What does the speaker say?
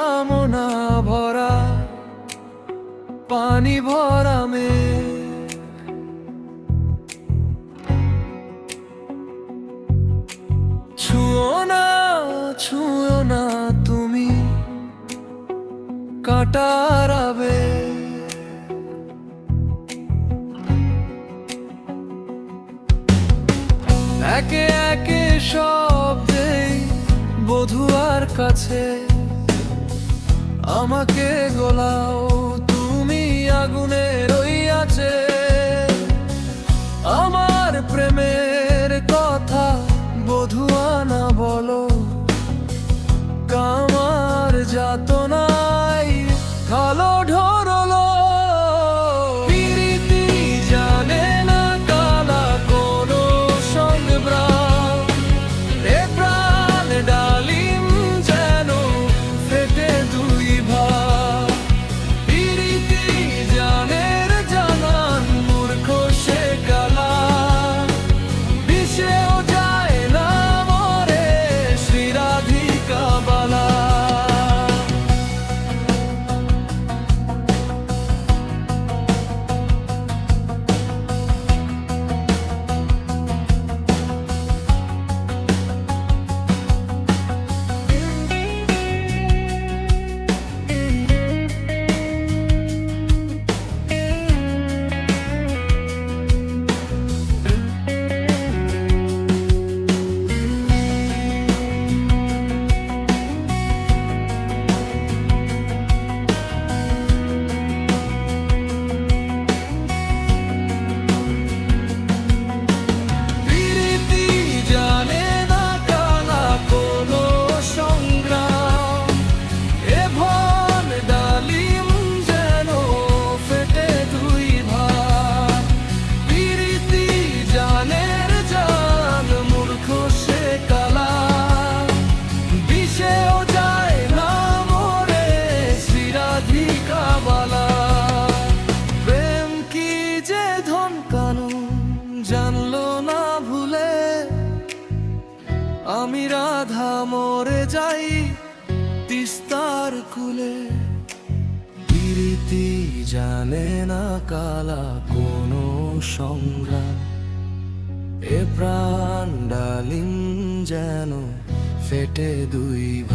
কামনা ভরা পানি ভরা মেঘ, ছুঁয়ো না ছুঁয়ো না তুমি কাঁটার আবেগ। একে একে সব দেই বধুয়ার কাছে, আমাকে গোলাও তুমি আগুনের ওই আছে। আমার প্রেমের কথা বধুয়া না বলো, কামার যাতনায় কালো ঢোরলো। পিরিতি জানে না কালা কোনো সংগ্রাম, এ প্রাণ ডালিম যেন ফেটে দুই ভাগ। পিরিতি জানের জানান মূর্খ সে কালা, বিষেও যায় না মরে শ্রীরাধিকা বালা। জানলো না ভুলে আমি রাধা মরে যাই তিস্তার কুলে। পিরিতি জানে না কালা কোনো সংগ্রাম, এ প্রাণ ডালিম যেন ফেটে দুই ভাগ।